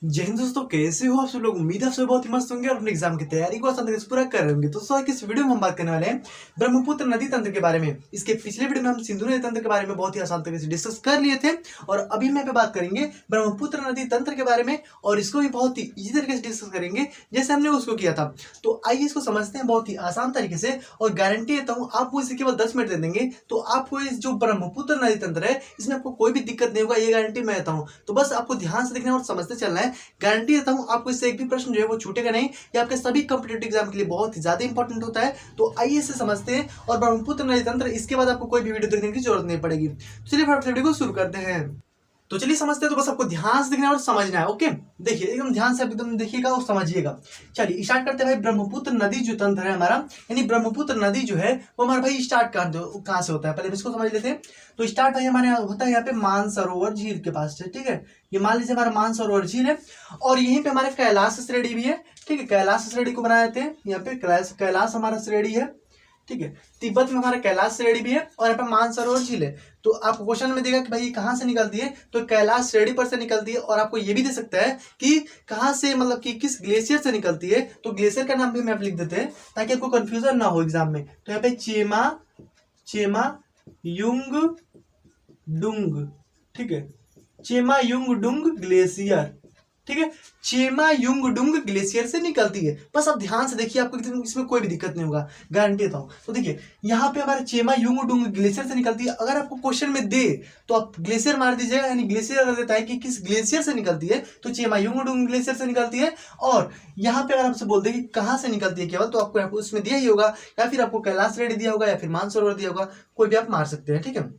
जय हिंद दोस्तों, कैसे हो आप सब लोग। उम्मीद है आप सब बहुत ही मस्त होंगे और अपने एग्जाम की तैयारी को आसान तरीके से पूरा कर रहे होंगे। तो दोस्तों इस वीडियो में हम बात करने वाले हैं ब्रह्मपुत्र नदी तंत्र के बारे में। इसके पिछले वीडियो में हम सिंधु नदी तंत्र के बारे में बहुत ही आसान तरीके से डिस्कस कर लिए थे और अभी हम यहाँ पे बात करेंगे ब्रह्मपुत्र नदी तंत्र के बारे में और इसको भी बहुत ही इजी तरीके से डिस्कस करेंगे जैसे हमने उसको किया था। तो आइए इसको समझते हैं बहुत ही आसान तरीके से और गारंटी देता हूँ आपको इसे केवल 10 मिनट दे देंगे तो आपको इस जो ब्रह्मपुत्र नदी तंत्र है इसमें आपको कोई भी दिक्कत नहीं होगा, ये गारंटी मैं देता हूँ। तो बस आपको ध्यान से देखना और समझते चलना है। गारंटी देता हूं आपको इससे एक भी प्रश्न जो है वो छूटेगा नहीं। ये आपके सभी कॉम्पिटिटिव एग्जाम के लिए बहुत ही ज्यादा इंपॉर्टेंट होता है। तो आइए इसे समझते हैं और ब्रह्मपुत्र नदी तंत्र इसके बाद आपको कोई भी वीडियो देखने की जरूरत नहीं पड़ेगी। तो चलिए फटाफट वीडियो को शुरू करते हैं। तो चलिए समझते हैं। तो बस आपको ध्यान से देखना है और समझना है। ओके, देखिए एकदम ध्यान से एकदम देखिएगा और समझिए। चलिए स्टार्ट करते हैं भाई। ब्रह्मपुत्र नदी जो तंत्र है हमारा, यानी ब्रह्मपुत्र नदी जो है वो हमारा भाई स्टार्ट कहाँ से होता है, पहले इसको समझ लेते हैं। तो स्टार्ट भाई हमारे यहाँ होता है यहाँ पे मानसरोवर झील के पास से, ठीक है। ये मान लीजिए हमारा मानसरोवर झील है और यहीं पे हमारे कैलाश श्रेणी भी है, ठीक है। कैलाश श्रेणी को बनाए थे यहाँ पे, कैलाश हमारा श्रेणी है, ठीक है। तिब्बत में हमारा कैलाश श्रेणी भी है और यहाँ पे मानसरोवर झील है। तो आपको क्वेश्चन में देगा कि भाई कहाँ से निकलती है, तो कैलाश श्रेणी पर से निकलती है। और आपको ये भी दे सकता है कि कहाँ से, मतलब कि किस ग्लेशियर से निकलती है। तो ग्लेशियर का नाम भी हम लिख देते हैं ताकि आपको कंफ्यूजन ना हो एग्जाम में। तो यहाँ पे चेमा युंग डुंग, ठीक है। चेमा युंग डुंग ग्लेशियर, ठीक है। चेमा युंग डुंग ग्लेशियर से निकलती है। बस आप ध्यान से देखिए, आपको इसमें कोई भी दिक्कत नहीं होगा, गारंटी देता हूं। तो देखिए यहाँ पे हमारे चेमा युंग डुंग ग्लेशियर से निकलती है। अगर आपको क्वेश्चन में दे तो आप ग्लेशियर मार दीजिएगा, यानी ग्लेशियर अगर देता है कि किस ग्लेशियर से निकलती है तो चेमा युंग डुंग ग्लेशियर से निकलती है। और यहाँ पे अगर आपसे बोल दे कि कहाँ से निकलती है केवल, तो आपको उसमें दिया ही होगा, या फिर आपको कैलाश श्रेणी दिया होगा या फिर मानसरोवर दिया होगा, कोई भी आप मार सकते हैं, ठीक है।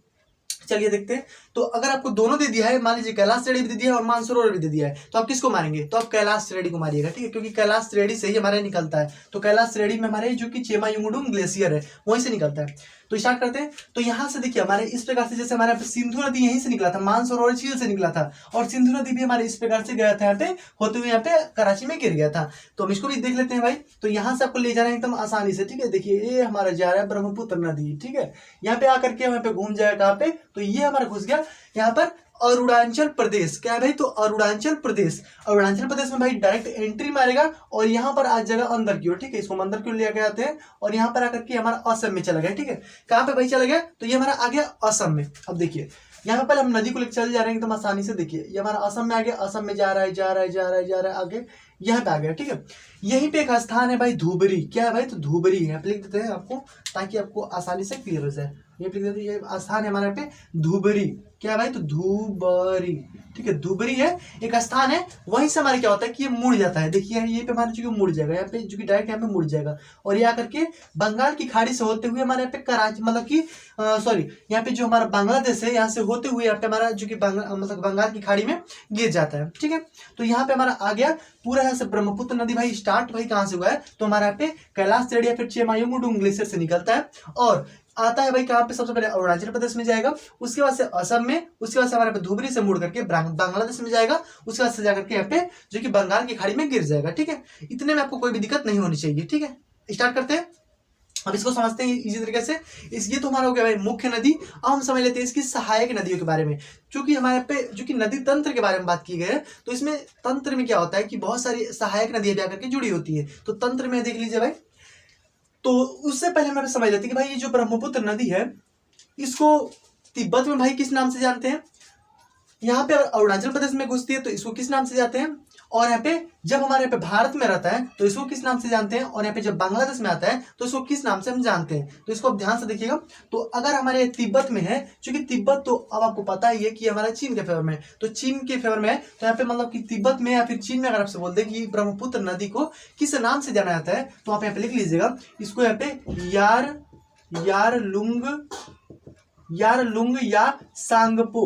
चलिए देखते हैं। तो अगर आपको दोनों दे दिया है, मान लीजिए कैलाश श्रेणी भी दे दिया है और मानसरोवर भी दे दिया है, तो आप किसको मारेंगे, तो आप कैलाश श्रेणी को मारिएगा, ठीक है। क्योंकि कैलाश श्रेणी से ही हमारे निकलता है। तो कैलाश श्रेणी में हमारे जो कि चेमा युंगडुंग ग्लेशियर है वहीं से निकलता है। तो स्टार्ट करते हैं। तो यहाँ से देखिए हमारे इस प्रकार से, जैसे हमारे सिंधु नदी यहीं से निकला था, मानसरोवर झील से निकला था और सिंधु नदी भी हमारे इस प्रकार से गया था, यहाँ पे होते हुए यहाँ पे कराची में गिर गया था। तो हम इसको भी देख लेते हैं भाई। तो यहाँ से आपको ले जाना है एकदम आसानी से, ठीक है। देखिए ये हमारा जा रहा है ब्रह्मपुत्र नदी, ठीक है। यहाँ पे आकर के यहाँ पे घूम जाएगा कहाँ पे, तो ये हमारा घुस गया यहाँ पर अरुणाचल प्रदेश। क्या है भाई, तो अरुणाचल प्रदेश। अरुणाचल प्रदेश में भाई डायरेक्ट एंट्री मारेगा और यहाँ पर आ जाएगा अंदर की ओर, ठीक है। इसको हम अंदर की ओर ले आते हैं और यहाँ पर आकर के हमारा असम में चला गया, ठीक है। कहाँ पे भाई चला गया, तो ये हमारा आ गया असम में। अब देखिए यहाँ पे पहले हम नदी को लेकर चल जा रहे हैं एकदम आसानी से। देखिए ये हमारा असम में आ गया, असम में जा रहा है आगे यहाँ पे आ गया, ठीक है। यहीं पे एक स्थान है भाई धुबरी। क्या है भाई, तो धुबरी है, लिख देते हैं आपको ताकि आपको आसानी से क्लियर हो जाए। ये लिख देते हैं, ये स्थान है हमारे यहाँ पे धुबरी। क्या है भाई, तो धुबरी, ठीक है। धुबरी है एक स्थान है, वहीं से हमारे क्या होता है कि ये मुड़ जाता है। देखिए ये पे हमारे जो मुड़ जाएगा, यहाँ पे जो कि डायरेक्ट यहाँ पे मुड़ जाएगा और ये आकर के बंगाल की खाड़ी से होते हुए हमारे यहाँ पे कराची, मतलब कि सॉरी यहाँ पे जो हमारा बांग्लादेश है यहाँ से होते हुए यहाँ पे हमारा जो कि मतलब बंगाल की खाड़ी में गिर जाता है, ठीक है। तो यहाँ पे हमारा आ गया पूरा यहाँ से ब्रह्मपुत्र नदी भाई स्टार्ट भाई कहाँ से हुआ है, तो हमारे यहाँ पे कैलाश श्रेणी या फिर चेमा युंगडुंग ग्लेशियर से निकलता है और आता है भाई कहाँ पे, सबसे पहले अरुणाचल प्रदेश में जाएगा, उसके बाद से असम में, उसके बाद से हमारे पे धुबरी से मुड़ करके बांग्लादेश में जाएगा, उसके बाद से जाकर के यहाँ पे जो कि बंगाल की खाड़ी में गिर जाएगा, ठीक है। इतने में आपको कोई भी दिक्कत नहीं होनी चाहिए, ठीक है। स्टार्ट करते हैं। अब इसको समझते हैं इसी तरीके से। ये तो हमारा हो गया भाई मुख्य नदी। अब हम समझ लेते हैं इसकी सहायक नदियों के बारे में। क्योंकि हमारे पे जो कि नदी तंत्र के बारे में बात की गई है, तो इसमें तंत्र में क्या होता है कि बहुत सारी सहायक नदियां जाकर के जुड़ी होती है। तो तंत्र में देख लीजिए भाई। तो उससे पहले हम समझ लेते हैं कि भाई ये जो ब्रह्मपुत्र नदी है इसको तिब्बत में भाई किस नाम से जानते हैं। यहाँ पे अरुणाचल प्रदेश में घुसती है तो इसको किस नाम से जानते हैं। और यहाँ पे जब हमारे यहाँ पे भारत में रहता है तो इसको किस नाम से जानते हैं। और यहाँ पे जब बांग्लादेश में आता है तो इसको किस नाम से हम जानते हैं। तो इसको आप ध्यान से देखिएगा। तो अगर हमारे तिब्बत में है, क्योंकि तिब्बत तो अब आपको पता ही है कि हमारा चीन के फेवर में है, तो चीन के फेवर में है, तो यहाँ पे मतलब कि तिब्बत में या फिर चीन में अगर आपसे बोल दे कि ब्रह्मपुत्र नदी को किस नाम से जाना जाता है, तो आप यहाँ पे लिख लीजिएगा इसको यहाँ पे यारलुंग या सांगपो,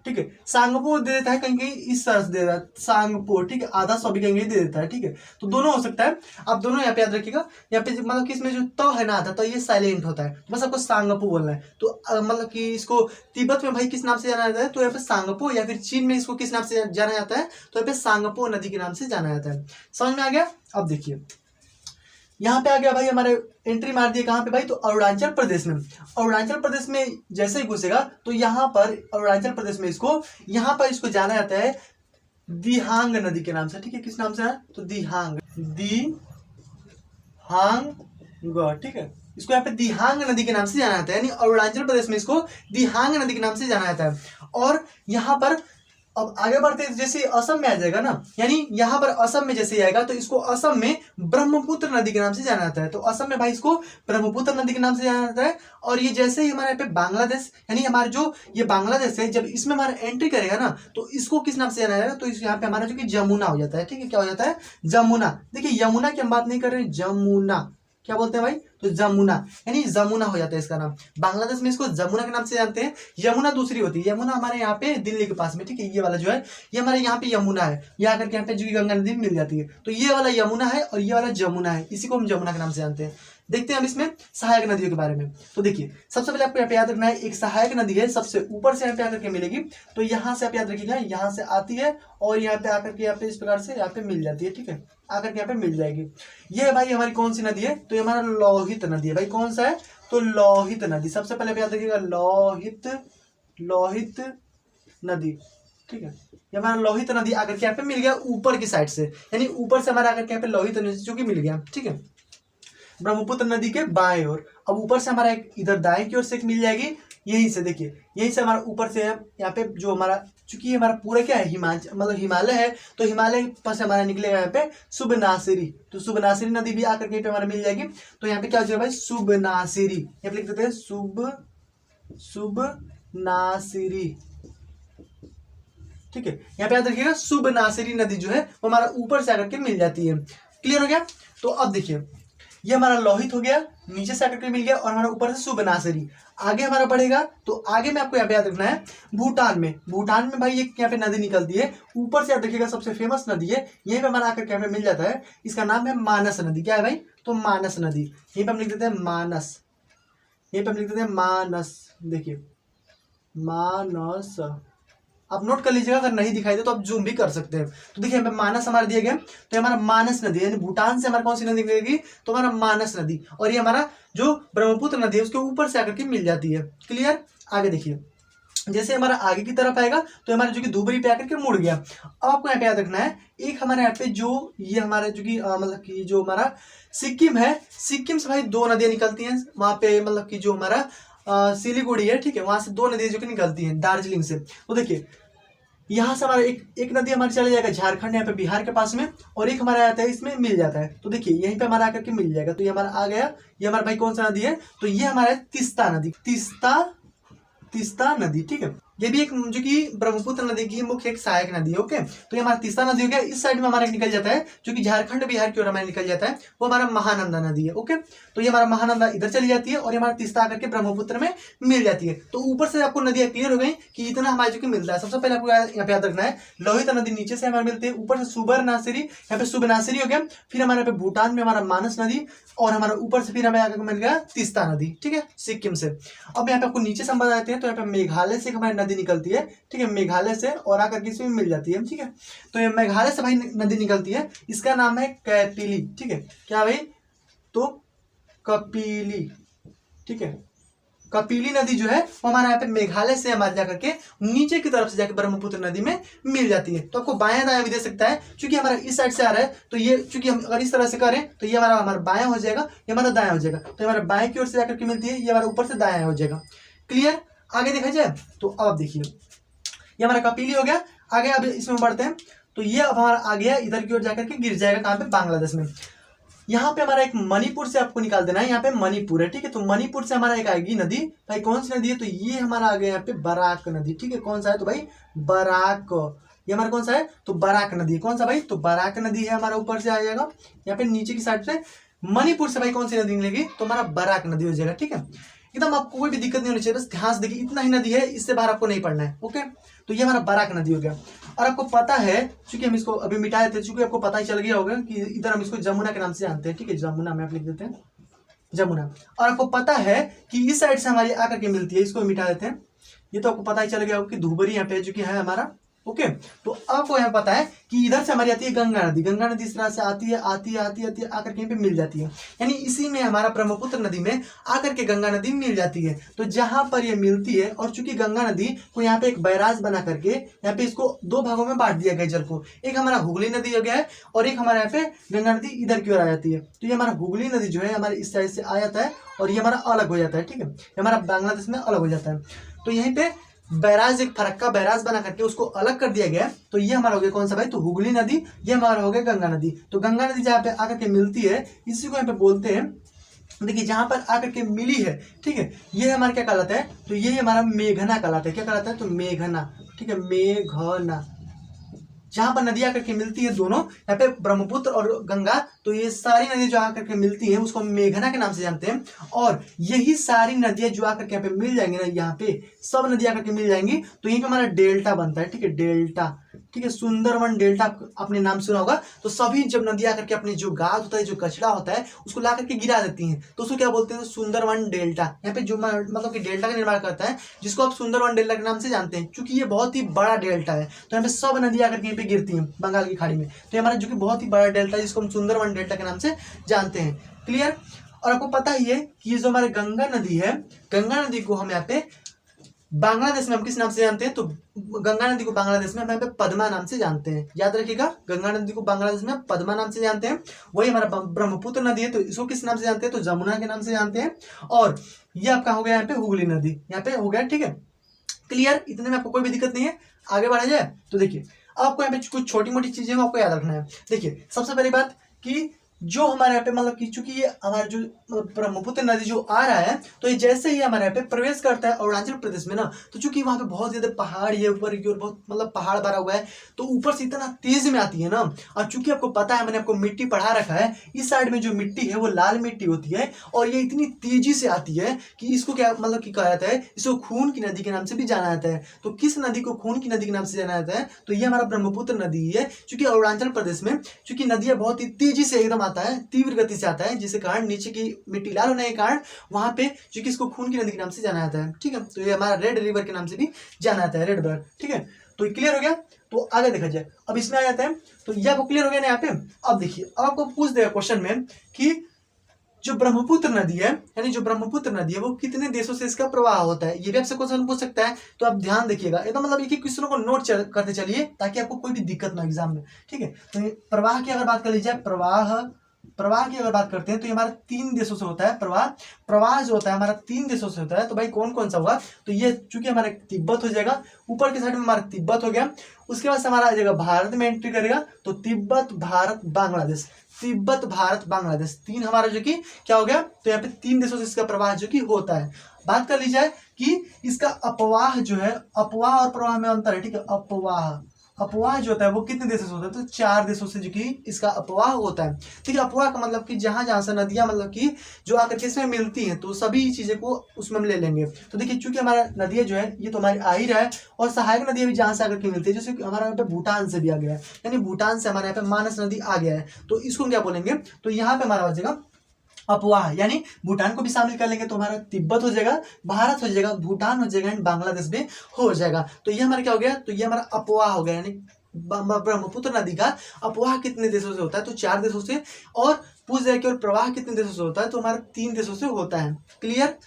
ठीक है। सांगपो दे देता है, कहीं कहीं इस तरह से दे देता है सांगपो, ठीक है। आधा सौ भी कहीं कहीं दे देता है, ठीक है। तो दोनों हो सकता है, आप दोनों यहाँ पे याद रखिएगा। यहाँ पे मतलब कि इसमें जो त है ना आता, तो ये साइलेंट होता है, बस आपको सांगपो बोलना है। तो मतलब कि इसको तिब्बत में भाई किस नाम से जाना जाता है, तो यहाँ पे सांगपो, या फिर चीन में इसको किस नाम से जाना जाता है, तो यहाँ पे सांगपो नदी के नाम से जाना जाता है। समझ में आ गया। अब देखिए यहाँ पे आ गया भाई हमारे, एंट्री मार दिया कहाँ पे भाई, तो अरुणाचल प्रदेश में। अरुणाचल प्रदेश में जैसे ही घुसेगा तो यहाँ पर अरुणाचल प्रदेश में इसको, यहाँ पर इसको जाना जाता है दिहांग नदी के नाम से, ठीक है। किस नाम से है, तो दिहांग, दिहांग, ठीक है। इसको यहाँ पे दिहांग नदी के नाम से जाना जाता है, यानी अरुणाचल प्रदेश में इसको दिहांग नदी के नाम से जाना जाता है। और यहाँ पर अब आगे बढ़ते जैसे असम में आ जाएगा ना, यानी यहाँ पर असम में जैसे आएगा तो इसको असम में ब्रह्मपुत्र नदी के नाम से जाना जाता है। तो असम में भाई इसको ब्रह्मपुत्र नदी के नाम से जाना जाता है। और ये जैसे ही हमारे यहाँ पे बांग्लादेश, यानी हमारा जो ये बांग्लादेश है, जब इसमें हमारा एंट्री करेगा ना तो इसको किस नाम से जाना जाएगा, तो यहाँ पे हमारा जो कि जमुना हो जाता है, ठीक है। क्या हो जाता है, जमुना। देखिए यमुना की हम बात नहीं कर रहे हैं, जमुना क्या बोलते हैं भाई, तो जमुना, यानी जमुना हो जाता है इसका नाम। बांग्लादेश में इसको जमुना के नाम से जानते हैं। यमुना दूसरी होती है, यमुना हमारे यहाँ पे दिल्ली के पास में, ठीक है। ये वाला जो है ये हमारे यहाँ पे यमुना है, ये आकर के यहाँ पे जो कि गंगा नदी में मिल जाती है। तो ये वाला यमुना है और ये वाला जमुना है, इसी को हम जमुना के नाम से जानते हैं। देखते हैं हम इसमें सहायक नदियों के बारे में। तो देखिए सबसे पहले आपको यहाँ पे याद रखना है, एक सहायक नदी है सबसे ऊपर से यहाँ पे आकर के मिलेगी। तो यहाँ से आप याद रखिएगा, यहाँ से आती है और यहाँ पे आकर के यहाँ पे इस प्रकार से यहाँ पे मिल जाती है, ठीक है। आकर के यहाँ पे मिल जाएगी। ये भाई हमारी कौन सी नदी है, तो ये हमारा लोहित नदी है भाई। कौन सा है, तो लोहित नदी। सबसे पहले याद रखिएगा लोहित, लोहित नदी, ठीक है। ये हमारा लोहित नदी आकर के यहाँ पे मिल गया ऊपर की साइड से, यानी ऊपर से हमारा आकर के यहाँ पे लोहित नदी जो कि मिल गया, ठीक है, ब्रह्मपुत्र नदी के बाएं ओर। अब ऊपर से हमारा एक इधर दाएं की ओर से एक मिल जाएगी, यहीं से देखिए, यहीं से हमारा ऊपर से यहाँ पे जो हमारा, चूंकि हमारा पूरा क्या है हिमाचल, मतलब हिमालय है, तो हिमालय पर से हमारा निकलेगा यहाँ पे सुबनासिरी। तो सुबनासिरी नदी भी आकर के यहाँ पे हमारा मिल जाएगी। तो यहाँ पे क्या हो जाएगा भाई, सुबनासिरी, यहाँ पे लिख देते हैं सुबनासिरी, ठीक है। यहाँ पे याद रखिएगा सुबनासिरी नदी जो है वो हमारा ऊपर से आकर के मिल जाती है। क्लियर हो गया। तो अब देखिए ये हमारा लोहित हो गया, नीचे से आकर के मिल गया, और हमारा ऊपर से सुबनासिरी। आगे हमारा बढ़ेगा तो आगे में आपको यहाँ पे याद रखना है भूटान में। भूटान में भाई एक यहाँ पे नदी निकलती है ऊपर से, याद रखिएगा सबसे फेमस नदी है, यहीं पे हमारा आकर के यहाँ पे मिल जाता है। इसका नाम है मानस नदी। क्या है भाई, तो मानस नदी। यहीं पे हम लिख देते हैं मानस, यहीं पे हम लिख देते हैं मानस। देखिए मानस, आप नोट कर लीजिएगा, अगर नहीं दिखाई दे तो आप जूम भी कर सकते हैं। तो देखिए यहाँ पे मानस हमारा दिया गया, तो हमारा मानस नदी, यानी भूटान से हमारा कौन सी नदी निकलेगी, तो हमारा मानस नदी। और ये हमारा जो ब्रह्मपुत्र नदी है उसके ऊपर से आकर के मिल जाती है। क्लियर। आगे देखिए जैसे हमारा आगे की तरफ आएगा तो हमारा जो कि धुबरी पे आकर के मुड़ गया। अब आपको यहाँ पे याद रखना है, एक हमारे यहाँ पे जो ये हमारा जो कि मतलब कि जो हमारा सिक्किम है, सिक्किम से भाई दो नदियां निकलती हैं वहां पे, मतलब कि जो हमारा सिलीगुड़ी है, ठीक है, वहां से दो नदियां जो कि निकलती हैं दार्जिलिंग से। तो देखिए यहाँ से हमारा एक नदी हमारी चले जाएगा झारखंड, यहाँ पे बिहार के पास में, और एक हमारा आता है इसमें मिल जाता है। तो देखिए यहीं पे हमारा आकर के मिल जाएगा। तो ये हमारा आ गया, ये हमारा भाई कौन सा नदी है, तो ये हमारा तीस्ता नदी, तीस्ता नदी, ठीक है। ये भी एक जो कि ब्रह्मपुत्र नदी की मुख्य एक सहायक नदी है। ओके, तो ये हमारा तीस्ता नदी हो गया। इस साइड में हमारा निकल जाता है जो कि झारखंड बिहार की ओर हमारा निकल जाता है, वो हमारा महानंदा नदी है। ओके, तो ये हमारा महानंदा इधर चली जाती है और ये हमारा तीस्ता आकर के ब्रह्मपुत्र में मिल जाती है। तो ऊपर से आपको नदियां क्लियर हो गई कि इतना हमारे जो कि मिलता है। सबसे पहले आपको यहाँ पे याद रखना है लोहित नदी नीचे से हमारे मिलती है, ऊपर से सुबरनासिरी, यहाँ पे सुबनासिरी हो गया, फिर हमारे पे भूटान में हमारा मानस नदी, और हमारा ऊपर से फिर हमें आकर मिल गया तीस्ता नदी, ठीक है, सिक्किम से। अब यहाँ पे आपको नीचे से हम बताते हैं, तो यहाँ पे मेघालय से हमारी नदी निकलती है, ठीक है, मेघालय से, और आकर के इसमें मिल जाती है, ठीक है। तो ये मेघालय से भाई नदी निकलती है, इसका नाम है कैपिली, ठीक है। क्या भाई, तो कपिली, ठीक है। कपिली नदी जो है वो हमारे यहाँ पे मेघालय से हमारे जाकर के नीचे की तरफ से जाकर ब्रह्मपुत्र नदी में मिल जाती है। तो आपको बायां दायां भी दे सकता है, क्योंकि हमारा इस साइड से आ रहा है, तो ये चूंकि हम अगर इस तरह से करें तो ये हमारा बायां हो जाएगा, ये हमारा दायां हो जाएगा। तो हमारा बाएं की ओर से जाकर के मिलती है, ये हमारा ऊपर से दायां हो जाएगा। क्लियर। आगे देखा जाए तो अब आप देखिए ये हमारा कपिली हो गया। आगे अब इसमें बढ़ते हैं, तो ये अब हमारा आ गया इधर की ओर जाकर के गिर जाएगा कहाँ पे, बांग्लादेश में। यहाँ पे हमारा एक मणिपुर से आपको निकाल देना है, यहाँ पे मणिपुर है, ठीक है। तो मणिपुर से हमारा एक आएगी नदी, भाई कौन सी नदी है, तो ये हमारा आ गया यहाँ पे बराक नदी, ठीक है। कौन सा है, तो भाई बराक, ये हमारा कौन सा है, तो बराक नदी। कौन सा भाई, तो बराक नदी है, हमारा ऊपर से आ जाएगा। यहाँ पे नीचे की साइड से मणिपुर से भाई कौन सी नदी निकलेगी, तो हमारा बराक नदी हो जाएगा, ठीक है। एकदम आपको कोई भी दिक्कत नहीं होनी चाहिए, बस ध्यान से देखिए, इतना ही नदी है, इससे बाहर आपको नहीं पढ़ना है। ओके, तो ये हमारा बराक नदी हो गया। और आपको पता है, चूंकि हम इसको अभी मिटा देते हैं, चूंकि आपको पता ही चल गया होगा कि इधर हम इसको जमुना के नाम से जानते हैं, ठीक है, जमुना में आप लिख देते हैं जमुना। और आपको पता है कि इस साइड से हमारी आकर के मिलती है, इसको मिटा देते हैं। ये तो आपको पता ही चल गया होगा कि धुबरी यहाँ पे जो कि है हमारा ओके। तो आपको यहाँ पता है कि इधर से हमारी आती है गंगा नदी, गंगा नदी इस तरह से आती है आकर कहीं पे मिल जाती है, यानी इसी में हमारा ब्रह्मपुत्र नदी में आकर के गंगा नदी मिल जाती है। तो जहां पर ये मिलती है, और चूंकि गंगा नदी को यहाँ पे एक बैराज बना करके यहाँ पे इसको दो भागों में बांट दिया गया जल को, एक हमारा हुगली नदी हो गया है और एक हमारे यहाँ पे गंगा नदी इधर की ओर आ जाती है। तो ये हमारा हुगली नदी जो है हमारे इस साइड से आ जाता है और ये हमारा अलग हो जाता है, ठीक है, ये हमारा बांग्लादेश में अलग हो जाता है। तो यहीं पे बैराज, एक फरक्का बैराज बना करके उसको अलग कर दिया गया। तो ये हमारा हो गया कौन सा भाई, तो हुगली नदी, ये हमारा हो गया गंगा नदी। तो गंगा नदी जहाँ पे आकर के मिलती है इसी को यहाँ पे बोलते हैं, देखिए जहां पर आकर के मिली है, ठीक है, ये हमारा क्या कहलाता है, तो ये हमारा मेघना कहलाता है। क्या कहलाता है, तो मेघना, ठीक है, मेघना। जहां पर नदी आकर के मिलती है दोनों, यहाँ पे ब्रह्मपुत्र और गंगा, तो ये सारी नदियां जो आकर के मिलती हैं उसको हम मेघना के नाम से जानते हैं। और यही सारी नदियां जो आकर के यहाँ पे मिल जाएंगी ना, यहाँ पे सब नदियां आकर के मिल जाएंगी, तो यहीं पे हमारा डेल्टा बनता है, ठीक है, डेल्टा, ठीक है, सुंदरवन डेल्टा आपने नाम सुना होगा। तो सभी जब नदी आकर के अपने जो गाद होता है, जो कचरा होता है, उसको ला करके गिरा देती हैं, तो उसको क्या बोलते हैं, सुंदरवन डेल्टा। यहाँ पे जो मतलब कि डेल्टा का निर्माण करता है, जिसको आप सुंदरवन डेल्टा के नाम से जानते हैं, क्योंकि ये बहुत ही बड़ा डेल्टा है। तो यहाँ पे सब नदी आकर के यहीं पे गिरती हैं बंगाल की खाड़ी में। तो हमारा जो कि बहुत ही बड़ा डेल्टा है, जिसको हम सुंदरवन डेल्टा के नाम से जानते हैं। क्लियर। और आपको पता ही है कि ये जो हमारे गंगा नदी है, गंगा नदी को हम यहाँ पे बांग्लादेश में हम किस नाम से जानते हैं, तो गंगा नदी को बांग्लादेश में हम यहाँ पे पद्मा नाम से जानते हैं। याद रखिएगा, गंगा नदी को बांग्लादेश में पद्मा नाम से जानते हैं। वही हमारा ब्रह्मपुत्र नदी है, तो इसको किस नाम से जानते हैं, तो जमुना के नाम से जानते हैं। और ये आपका हो गया यहाँ पे हुगली नदी, यहाँ पे हो गया, ठीक है। क्लियर, इतने में आपको कोई भी दिक्कत नहीं है। आगे बढ़ा जाए तो देखिए, आपको यहाँ पे कुछ छोटी मोटी चीजें आपको याद रखना है। देखिए सबसे पहली बात कि जो हमारे यहाँ पे मतलब कि चूंकि ये हमारा जो ब्रह्मपुत्र नदी जो आ रहा है, तो ये जैसे ही हमारे यहाँ पे प्रवेश करता है अरुणाचल प्रदेश में ना, तो चूंकि वहाँ पे बहुत ज्यादा पहाड़ है ऊपर की ओर, बहुत मतलब पहाड़ भरा हुआ है, तो ऊपर से इतना तेज में आती है ना। और चूंकि आपको पता है, मैंने आपको मिट्टी पढ़ा रखा है, इस साइड में जो मिट्टी है वो लाल मिट्टी होती है, और ये इतनी तेजी से आती है कि इसको क्या मतलब कि कहा जाता है, इसको खून की नदी के नाम से भी जाना जाता है। तो किस नदी को खून की नदी के नाम से जाना जाता है, तो ये हमारा ब्रह्मपुत्र नदी है। चूंकि अरुणाचल प्रदेश में चूंकि नदियां बहुत ही तेजी से एकदम आता है, तीव्र गति से आता है, जिसके कारण नीचे की मिट्टी लाल होने के कारण वहां पे चूंकि इसको खून की नदी के नाम से जाना जाता है, ठीक है। तो ये हमारा रेड रिवर के नाम से भी जाना जाता है, रेड रिवर, ठीक है। तो क्लियर हो गया। तो आगे देखा जाए, अब इसमें आ जाता है, तो ये आपको क्लियर हो गया ना यहाँ पे। अब देखिए, आपको पूछ देगा क्वेश्चन में कि जो ब्रह्मपुत्र नदी है, यानी जो ब्रह्मपुत्र नदी है वो कितने देशों से इसका प्रवाह होता है, ये भी आपसे क्वेश्चन पूछ सकता है। तो आप ध्यान देखिएगा, एकदम मतलब एक क्वेश्चनों को नोट करते चलिए, ताकि आपको कोई भी दिक्कत ना एग्जाम में, ठीक है। तो प्रवाह की अगर बात कर ली जाए, प्रवाह की अगर बात करते हैं, तो ये हमारा 3 देशों से होता है प्रवाह जो होता है हमारा 3 देशों से होता है। तो भाई कौन कौन सा होगा, तो ये चूंकि हमारा तिब्बत हो जाएगा, ऊपर के साइड में हमारा तिब्बत हो गया, उसके बाद से हमारा आ जाएगा भारत में एंट्री करेगा, तो तिब्बत भारत बांग्लादेश, तिब्बत भारत बांग्लादेश, 3 हमारा जो कि क्या हो गया, तो यहाँ पे 3 देशों से इसका प्रवाह जो कि होता है। बात कर ली जाए कि इसका अपवाह जो है, अपवाह और प्रवाह में अंतर है, ठीक है। अपवाह जो होता है वो कितने देशों से होता है, तो 4 देशों से जो कि इसका अपवाह होता है, ठीक है। अपवाह का मतलब कि जहां जहां से नदियां मतलब कि जो आकर के इसमें मिलती हैं, तो सभी चीजें को उसमें हम ले लेंगे। तो देखिए, चूंकि हमारा नदियां जो है ये तो हमारी आ ही रहा है, और सहायक नदियां भी जहां से आकर के मिलती है, जैसे हमारा यहाँ पे भूटान से भी आ गया है, यानी भूटान से हमारे यहाँ पे मानस नदी आ गया है, तो इसको क्या बोलेंगे, तो यहाँ पे हमारा हो जाएगा अपवाह, यानी भूटान को भी शामिल कर लेंगे, तो हमारा तिब्बत हो जाएगा, भारत हो जाएगा, भूटान हो जाएगा, एंड बांग्लादेश भी हो जाएगा। तो ये हमारा क्या हो गया, तो ये हमारा अपवाह हो गया, यानी ब्रह्मपुत्र नदी का अपवाह कितने देशों से होता है, तो 4 देशों से। और पूछ जाए कि और प्रवाह कितने देशों से होता है, तो हमारा 3 देशों से होता है। क्लियर।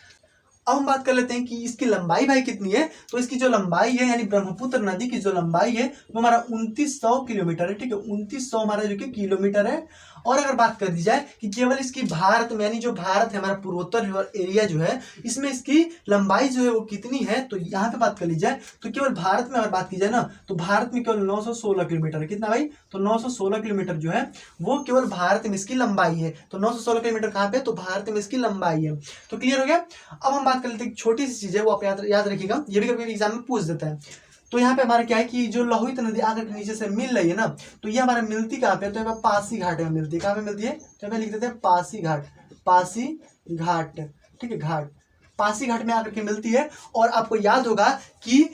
अब हम बात कर लेते हैं कि इसकी लंबाई भाई कितनी है। तो इसकी जो लंबाई है, यानी ब्रह्मपुत्र नदी की जो लंबाई है वो हमारा 2900 किलोमीटर है, ठीक है। 2900 हमारा जो कि किलोमीटर है। और अगर बात कर दी जाए कि केवल इसकी भारत में, यानी जो भारत है हमारा पूर्वोत्तर एरिया जो है, इसमें इसकी लंबाई जो है वो कितनी है, तो यहाँ पे बात कर ली जाए तो केवल भारत में अगर बात की जाए ना, तो भारत में केवल 916 किलोमीटर है। कितना भाई, तो 916 किलोमीटर जो है वो केवल भारत में इसकी लंबाई है। तो 916 किलोमीटर कहाँ पे, तो भारत में इसकी लंबाई है। तो क्लियर हो गया। अब हम बात कर लेते हैं, छोटी सी चीज है वो आप याद रखिएगा, ये भी कभी एग्जाम में पूछ देता है। तो यहाँ पे हमारा क्या है कि जो लोहित नदी आकर के नीचे से मिल रही है ना, तो ये हमारा मिलती कहाँ पे, तो यहाँ पे पासी घाट में मिलती है। कहाँ पे मिलती है, तो यहाँ पे लिख देते हैं पासी घाट, ठीक है, घाट, पासी घाट में आकर के मिलती है। और आपको याद होगा कि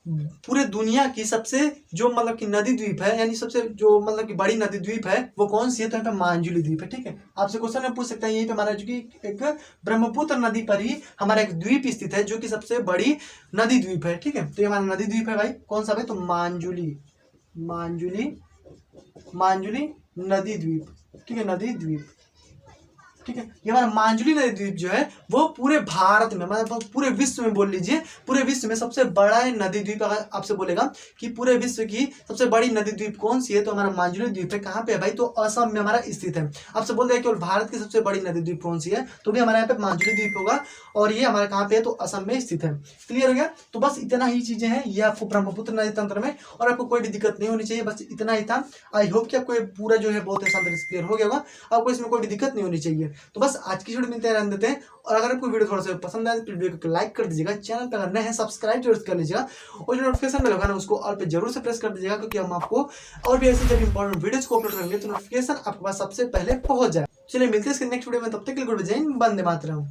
पूरे दुनिया की सबसे जो मतलब कि नदी द्वीप है, यानी सबसे जो मतलब कि बड़ी नदी द्वीप है वो कौन सी है, तो यहाँ पे मांजुली द्वीप है। ठीक है, आपसे क्वेश्चन में पूछ सकते हैं, यही पे हमारा जो कि एक ब्रह्मपुत्र नदी पर ही हमारा एक द्वीप स्थित है जो कि सबसे बड़ी नदी द्वीप है। ठीक है, तो ये हमारा नदी द्वीप है भाई, कौन सा भाई, तो मांजुली, मांजुली, मांजुली नदी द्वीप। ठीक है, नदी द्वीप। ठीक है, ये हमारा मांजुली नदी द्वीप जो है वो पूरे भारत में, मतलब पूरे विश्व में बोल लीजिए, पूरे विश्व में सबसे बड़ा नदी द्वीप। अगर आपसे बोलेगा कि पूरे विश्व की सबसे बड़ी नदी द्वीप कौन सी है, तो हमारा मांजुली द्वीप है। कहाँ पे है भाई, तो असम में हमारा स्थित है। आपसे बोल देगा केवल भारत की सबसे बड़ी नदी द्वीप कौन सी है, तो भी हमारे यहाँ पे मांजुली द्वीप होगा, और ये हमारे कहाँ पे है, तो असम में स्थित है। क्लियर हो गया, तो बस इतना ही चीजें हैं ये आपको ब्रह्मपुत्र नदी तंत्र में, और आपको कोई भी दिक्कत नहीं होनी चाहिए, बस इतना ही था। आई होप कि आपको पूरा जो है बहुत आसान तरीके से क्लियर हो गया होगा, आपको इसमें कोई भी दिक्कत नहीं होनी चाहिए। तो बस आज की वीडियो में इतना रहने देते हैं, और अगर आपको वीडियो थोड़ा सा पसंद आए तो वीडियो को लाइक कर दीजिएगा, चैनल पर अगर नए हैं सब्सक्राइब जरूर कर लीजिएगा, और जो नोटिफिकेशन बेल होगा ना उसको ऑल पे जरूर से प्रेस कर दीजिएगा, क्योंकि हम आपको और भी ऐसे जब इंपॉर्टेंट वीडियोस को अपलोड करेंगे तो नोटिफिकेशन आपके पास सबसे पहले पहुंच जाए। चलिए मिलते हैं इसके नेक्स्ट वीडियो में, तब तक के लिए गुड बाय, वंदे मातरम।